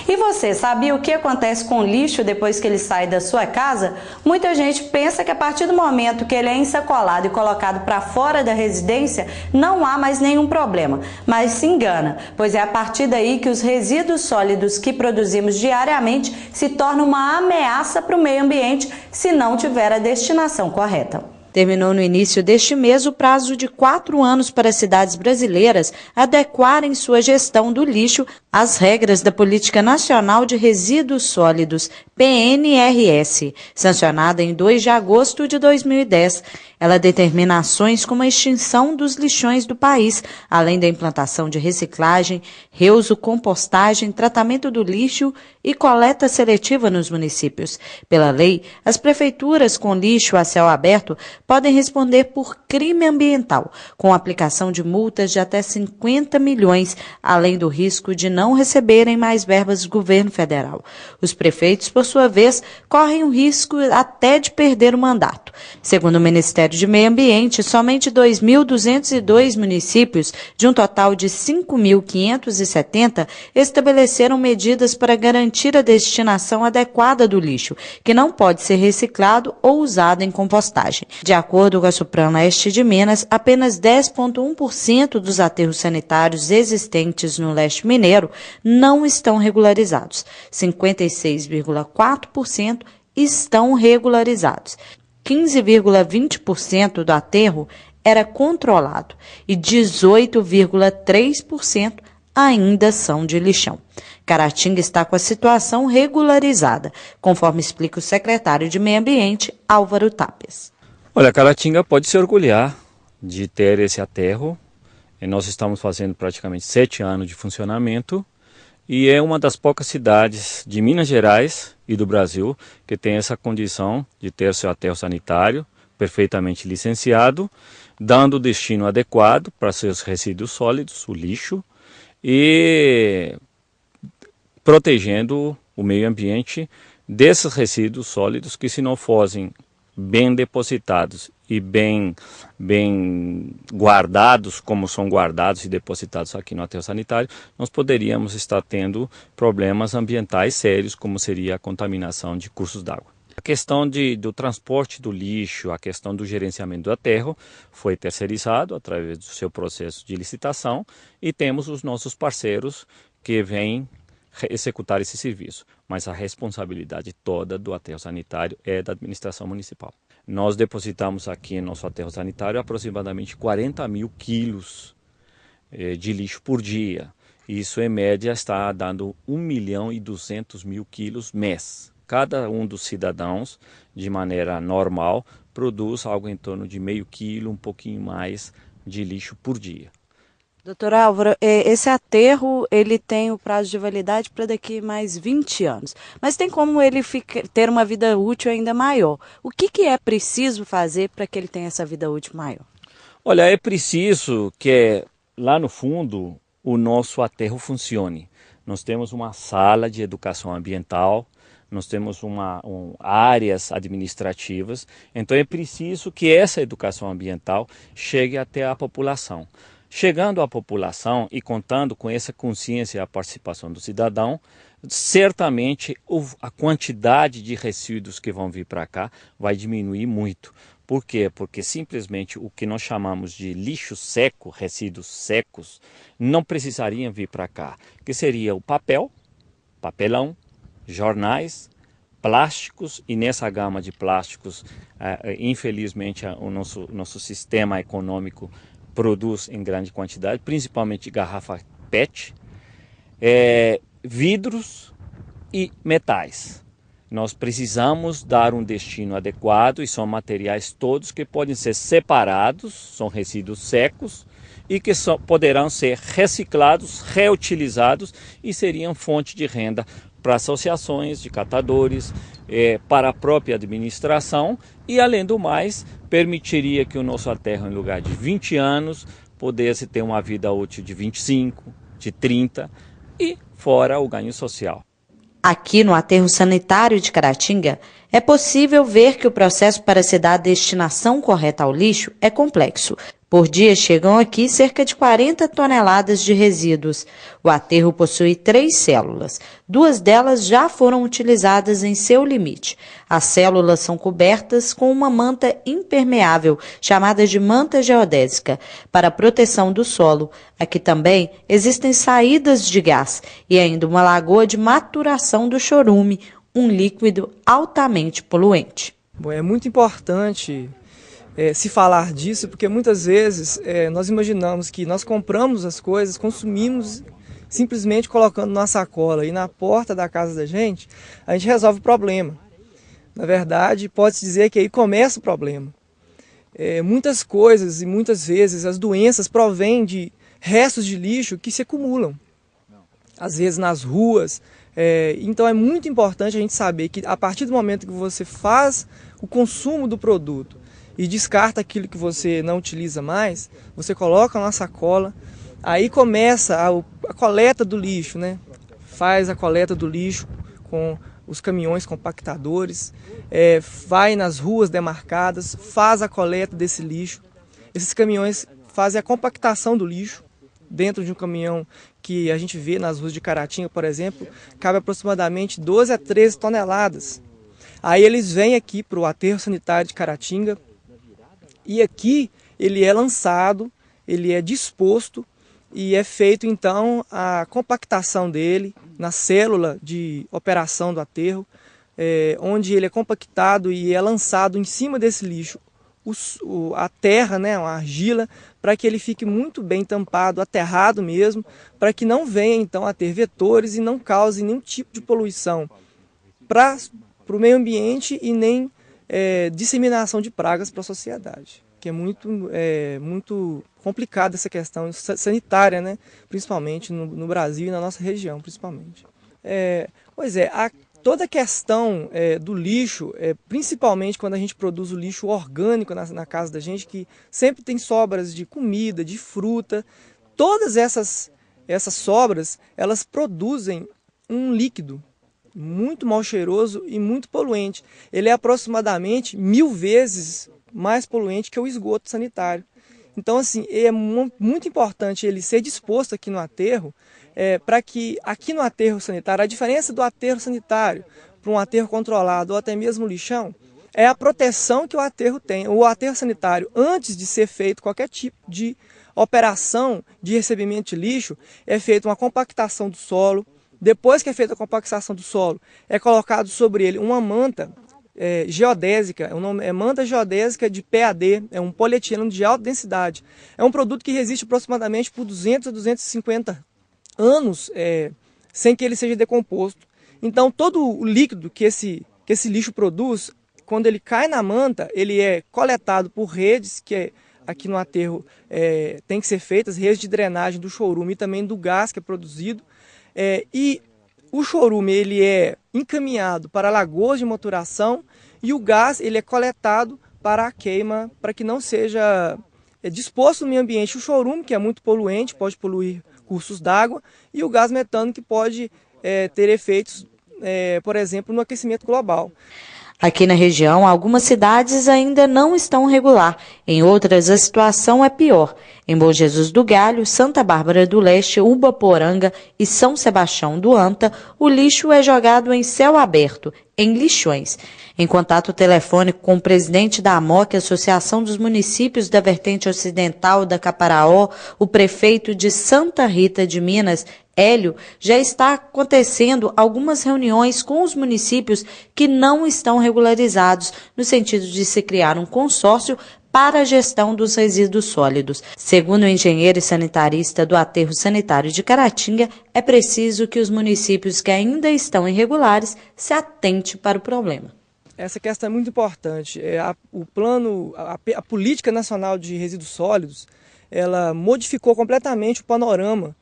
E você sabia o que acontece com o lixo depois que ele sai da sua casa? Muita gente pensa que a partir do momento que ele é ensacolado e colocado para fora da residência, não há mais nenhum problema. Mas se engana, pois é a partir daí que os resíduos sólidos que produzimos diariamente se tornam uma ameaça para o meio ambiente se não tiver a destinação correta. Terminou no início deste mês o prazo de 4 anos para as cidades brasileiras adequarem sua gestão do lixo às regras da Política Nacional de Resíduos Sólidos, PNRS, sancionada em 2 de agosto de 2010. Ela determina ações como a extinção dos lixões do país, além da implantação de reciclagem, reuso, compostagem, tratamento do lixo e coleta seletiva nos municípios. Pela lei, as prefeituras com lixo a céu aberto podem responder por crime ambiental, com aplicação de multas de até 50 milhões, além do risco de não receberem mais verbas do governo federal. Os prefeitos, por sua vez, correm o risco até de perder o mandato. Segundo o Ministério de Meio Ambiente, somente 2.202 municípios, de um total de 5.570, estabeleceram medidas para garantir a destinação adequada do lixo, que não pode ser reciclado ou usado em compostagem. De acordo com a Supraleste de Minas, apenas 10,1% dos aterros sanitários existentes no leste mineiro não estão regularizados. 56,4% estão regularizados. 15,20% do aterro era controlado e 18,3% ainda são de lixão. Caratinga está com a situação regularizada, conforme explica o secretário de Meio Ambiente, Álvaro Tapes. Olha, Caratinga pode se orgulhar de ter esse aterro. Nós estamos fazendo praticamente 7 anos de funcionamento e é uma das poucas cidades de Minas Gerais e do Brasil que tem essa condição de ter seu aterro sanitário perfeitamente licenciado, dando o destino adequado para seus resíduos sólidos, o lixo, e protegendo o meio ambiente desses resíduos sólidos que, se não fossem bem depositados e bem guardados, como são guardados e depositados aqui no aterro sanitário, nós poderíamos estar tendo problemas ambientais sérios, como seria a contaminação de cursos d'água. A questão do transporte do lixo, a questão do gerenciamento do aterro foi terceirizado através do seu processo de licitação e temos os nossos parceiros que vêm executar esse serviço, mas a responsabilidade toda do aterro sanitário é da administração municipal. Nós depositamos aqui em nosso aterro sanitário aproximadamente 40 mil quilos de lixo por dia. Isso, em média, está dando 1.200.000 quilos mês. Cada um dos cidadãos, de maneira normal, produz algo em torno de meio quilo, um pouquinho mais de lixo por dia. Doutor Álvaro, esse aterro ele tem o prazo de validade para daqui mais 20 anos, mas tem como ele ter uma vida útil ainda maior. O que é preciso fazer para que ele tenha essa vida útil maior? Olha, é preciso que lá no fundo o nosso aterro funcione. Nós temos uma sala de educação ambiental, nós temos áreas administrativas, então é preciso que essa educação ambiental chegue até a população. Chegando à população e contando com essa consciência e a participação do cidadão, certamente a quantidade de resíduos que vão vir para cá vai diminuir muito. Por quê? Porque simplesmente o que nós chamamos de lixo seco, resíduos secos, não precisariam vir para cá, que seria o papel, papelão, jornais, plásticos, e nessa gama de plásticos, infelizmente, o nosso sistema econômico produz em grande quantidade, principalmente garrafa PET, vidros e metais. Nós precisamos dar um destino adequado e são materiais todos que podem ser separados, são resíduos secos e que poderão ser reciclados, reutilizados e seriam fonte de renda para associações de catadores, para a própria administração e, além do mais, permitiria que o nosso aterro, em lugar de 20 anos, pudesse ter uma vida útil de 25, de 30 e fora o ganho social. Aqui no aterro sanitário de Caratinga, é possível ver que o processo para se dar a destinação correta ao lixo é complexo, Por dia chegam aqui cerca de 40 toneladas de resíduos. O aterro possui 3 células. 2 delas já foram utilizadas em seu limite. As células são cobertas com uma manta impermeável, chamada de manta geodésica, para a proteção do solo. Aqui também existem saídas de gás e ainda uma lagoa de maturação do chorume, um líquido altamente poluente. Bom, é muito importante se falar disso, porque muitas vezes nós imaginamos que nós compramos as coisas, consumimos simplesmente colocando na sacola e na porta da casa da gente, a gente resolve o problema. Na verdade, pode-se dizer que aí começa o problema. Muitas coisas e muitas vezes as doenças provêm de restos de lixo que se acumulam, às vezes nas ruas. Então é muito importante a gente saber que a partir do momento que você faz o consumo do produto e descarta aquilo que você não utiliza mais, você coloca na sacola, aí começa a coleta do lixo, né? Faz a coleta do lixo com os caminhões compactadores, vai nas ruas demarcadas, faz a coleta desse lixo. Esses caminhões fazem a compactação do lixo dentro de um caminhão que a gente vê nas ruas de Caratinga, por exemplo, cabe aproximadamente 12 a 13 toneladas. Aí eles vêm aqui para o aterro sanitário de Caratinga e aqui ele é lançado, ele é disposto e é feito então a compactação dele na célula de operação do aterro, onde ele é compactado e é lançado em cima desse lixo a terra, né, a argila, para que ele fique muito bem tampado, aterrado mesmo, para que não venha então a ter vetores e não cause nenhum tipo de poluição para o meio ambiente e nem disseminação de pragas para a sociedade, que é muito complicada essa questão sanitária, né, principalmente no Brasil e na nossa região, principalmente. Toda a questão do lixo, principalmente quando a gente produz o lixo orgânico na casa da gente, que sempre tem sobras de comida, de fruta, todas essas sobras, elas produzem um líquido muito mal cheiroso e muito poluente. Ele é aproximadamente 1000 vezes mais poluente que o esgoto sanitário. Então, assim, é muito importante ele ser disposto aqui no aterro, para que aqui no aterro sanitário, a diferença do aterro sanitário para um aterro controlado ou até mesmo lixão, é a proteção que o aterro tem. O aterro sanitário, antes de ser feito qualquer tipo de operação de recebimento de lixo, é feita uma compactação do solo. Depois que é feita a compactação do solo, é colocado sobre ele uma manta geodésica, o nome é manta geodésica de PAD, é um polietileno de alta densidade. É um produto que resiste aproximadamente por 200 a 250 anos sem que ele seja decomposto. Então todo o líquido que esse lixo produz, quando ele cai na manta, ele é coletado por redes, que aqui no aterro tem que ser feitas, redes de drenagem do chorume e também do gás que é produzido. E o chorume ele é encaminhado para lagoas de maturação e o gás ele é coletado para a queima, para que não seja disposto no meio ambiente. O chorume, que é muito poluente, pode poluir cursos d'água, e o gás metano, que pode ter efeitos, por exemplo, no aquecimento global. Aqui na região, algumas cidades ainda não estão regular, em outras a situação é pior. Em Bom Jesus do Galho, Santa Bárbara do Leste, Ubaporanga e São Sebastião do Anta, o lixo é jogado em céu aberto, em lixões. Em contato telefônico com o presidente da AMOC, Associação dos Municípios da Vertente Ocidental da Caparaó, o prefeito de Santa Rita de Minas, Hélio, já está acontecendo algumas reuniões com os municípios que não estão regularizados, no sentido de se criar um consórcio para a gestão dos resíduos sólidos. Segundo o engenheiro e sanitarista do Aterro Sanitário de Caratinga, é preciso que os municípios que ainda estão irregulares se atentem para o problema. Essa questão é muito importante. A Política Nacional de Resíduos Sólidos, ela modificou completamente o panorama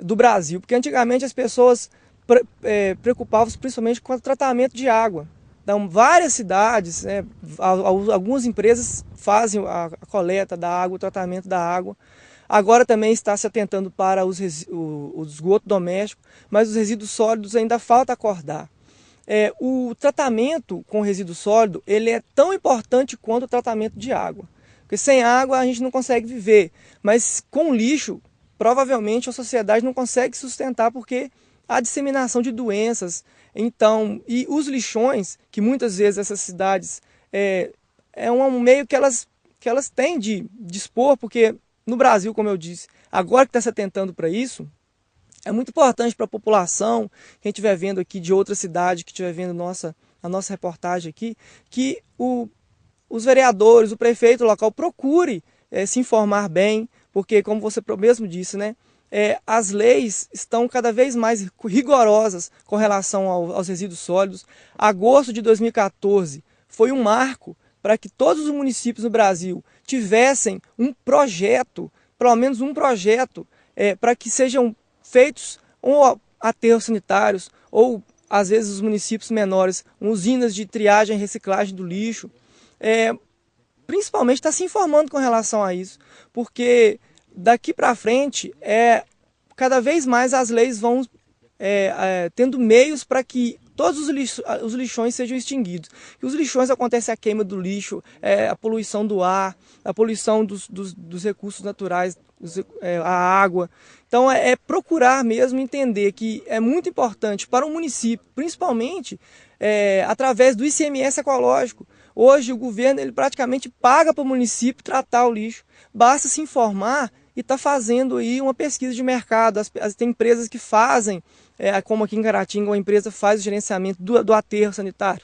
do Brasil, porque antigamente as pessoas preocupavam-se principalmente com o tratamento de água. Então, várias cidades, algumas empresas fazem a coleta da água, o tratamento da água. Agora também está se atentando para o esgoto doméstico, mas os resíduos sólidos ainda falta acordar. O tratamento com resíduo sólido ele é tão importante quanto o tratamento de água. Porque sem água a gente não consegue viver, mas com lixo, provavelmente a sociedade não consegue sustentar porque há disseminação de doenças. Então, e os lixões, que muitas vezes essas cidades é um meio que elas têm de dispor, porque no Brasil, como eu disse, agora que está se atentando para isso, é muito importante para a população, quem estiver vendo aqui de outra cidade, que estiver vendo a nossa reportagem aqui, que os vereadores, o prefeito local procure se informar bem, porque como você mesmo disse, né, as leis estão cada vez mais rigorosas com relação aos resíduos sólidos. Agosto de 2014 foi um marco para que todos os municípios do Brasil tivessem um projeto, pelo menos um projeto, para que sejam feitos ou aterros sanitários, ou às vezes os municípios menores, usinas de triagem e reciclagem do lixo. Principalmente está se informando com relação a isso, porque daqui para frente, cada vez mais as leis vão tendo meios para que todos os lixões sejam extinguidos. E os lixões acontece a queima do lixo, a poluição do ar, a poluição dos recursos naturais, a água. Então procurar mesmo entender que é muito importante para o município, principalmente através do ICMS ecológico. Hoje o governo ele praticamente paga para o município tratar o lixo. Basta se informar e está fazendo aí uma pesquisa de mercado. Tem empresas que fazem, como aqui em Caratinga, uma empresa faz o gerenciamento do aterro sanitário.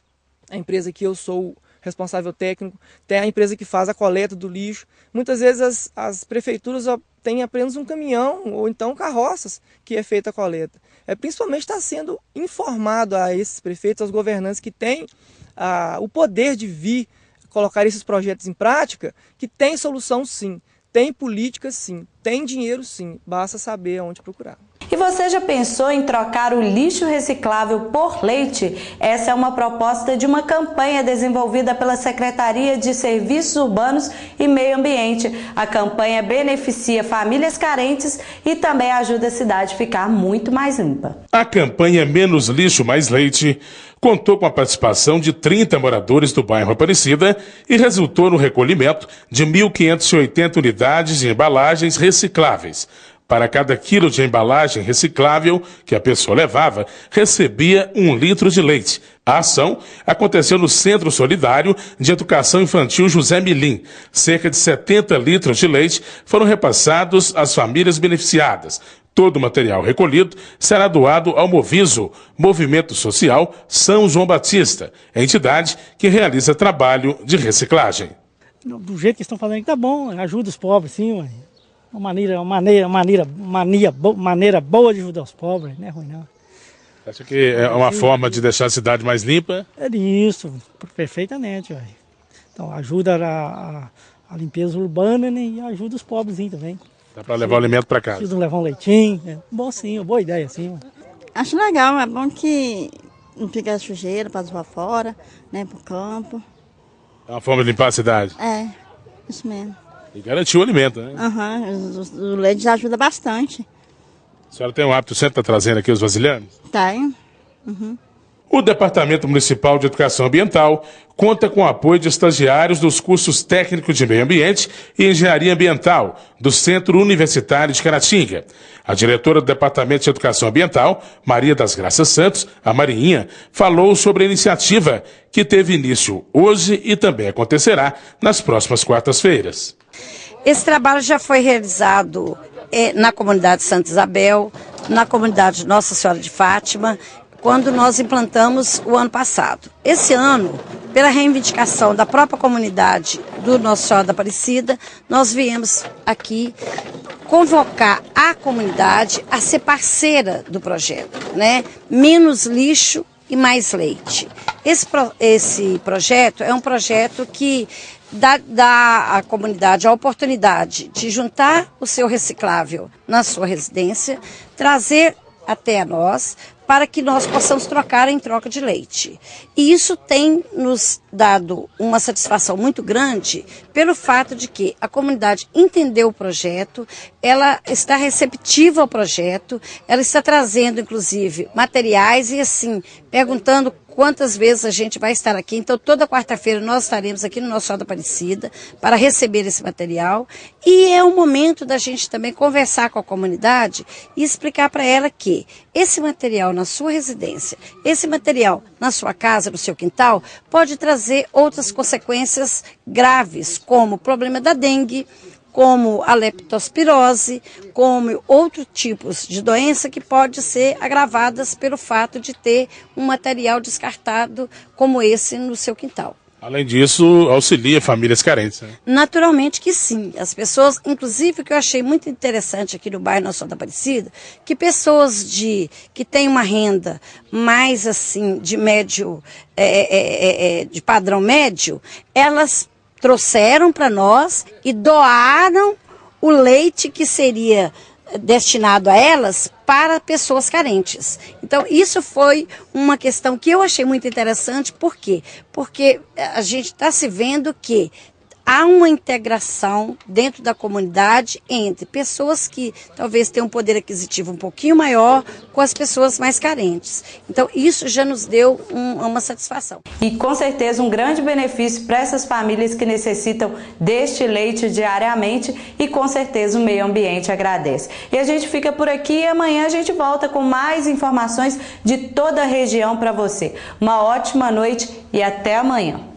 A empresa que eu sou responsável técnico, tem a empresa que faz a coleta do lixo. Muitas vezes as prefeituras têm apenas um caminhão ou então carroças que é feita a coleta. Principalmente está sendo informado a esses prefeitos, aos governantes que têm o poder de vir colocar esses projetos em prática, que tem solução sim, tem política sim, tem dinheiro sim, basta saber onde procurar. E você já pensou em trocar o lixo reciclável por leite? Essa é uma proposta de uma campanha desenvolvida pela Secretaria de Serviços Urbanos e Meio Ambiente. A campanha beneficia famílias carentes e também ajuda a cidade a ficar muito mais limpa. A campanha Menos Lixo Mais Leite contou com a participação de 30 moradores do bairro Aparecida e resultou no recolhimento de 1.580 unidades de embalagens recicláveis. Para cada quilo de embalagem reciclável que a pessoa levava, recebia 1 litro de leite. A ação aconteceu no Centro Solidário de Educação Infantil José Milim. Cerca de 70 litros de leite foram repassados às famílias beneficiadas. Todo o material recolhido será doado ao Moviso, Movimento Social São João Batista, entidade que realiza trabalho de reciclagem. Do jeito que estão fazendo aqui tá bom, ajuda os pobres, sim, ué. Uma maneira boa de ajudar os pobres, não é ruim não. Acha que é uma forma de deixar a cidade mais limpa? É isso, perfeitamente, ué. Então ajuda a limpeza urbana, né, e ajuda os pobres também. Dá para levar o alimento para casa? Precisam levar um leitinho, bom sim, boa ideia sim. Ué. Acho legal, é bom que não fica sujeira para zoar fora, né, pro campo. É uma forma de limpar a cidade? É, isso mesmo. E garantir o alimento, né? O leite já ajuda bastante. A senhora tem um hábito sempre de estar trazendo aqui os vasilhames? Tem. O Departamento Municipal de Educação Ambiental conta com o apoio de estagiários dos cursos técnicos de meio ambiente e engenharia ambiental do Centro Universitário de Caratinga. A diretora do Departamento de Educação Ambiental, Maria das Graças Santos, a Marinha, falou sobre a iniciativa que teve início hoje e também acontecerá nas próximas quartas-feiras. Esse trabalho já foi realizado na comunidade Santa Isabel, na comunidade Nossa Senhora de Fátima, quando nós implantamos o ano passado. Esse ano, pela reivindicação da própria comunidade do Nossa Senhora da Aparecida, nós viemos aqui convocar a comunidade a ser parceira do projeto, né? Menos lixo e mais leite. Esse projeto é um projeto que dá à comunidade a oportunidade de juntar o seu reciclável na sua residência, trazer até nós, para que nós possamos trocar em troca de leite. E isso tem nos dado uma satisfação muito grande pelo fato de que a comunidade entendeu o projeto, ela está receptiva ao projeto, ela está trazendo, inclusive, materiais e, assim, perguntando quantas vezes a gente vai estar aqui. Então, toda quarta-feira nós estaremos aqui no Nossa Senhora da Aparecida para receber esse material. E é o momento da gente também conversar com a comunidade e explicar para ela que esse material na sua residência, esse material na sua casa, no seu quintal, pode trazer outras consequências graves, como o problema da dengue, como a leptospirose, como outros tipos de doença que podem ser agravadas pelo fato de ter um material descartado como esse no seu quintal. Além disso, auxilia famílias carentes, né? Naturalmente que sim. As pessoas, inclusive, o que eu achei muito interessante aqui no bairro Nossa Senhora da Aparecida, que pessoas que têm uma renda mais assim, de médio, de padrão médio, elas trouxeram para nós e doaram o leite que seria destinado a elas para pessoas carentes. Então, isso foi uma questão que eu achei muito interessante. Por quê? Porque a gente está se vendo que há uma integração dentro da comunidade entre pessoas que talvez tenham um poder aquisitivo um pouquinho maior com as pessoas mais carentes. Então, isso já nos deu uma satisfação. E com certeza um grande benefício para essas famílias que necessitam deste leite diariamente e com certeza o meio ambiente agradece. E a gente fica por aqui e amanhã a gente volta com mais informações de toda a região para você. Uma ótima noite e até amanhã.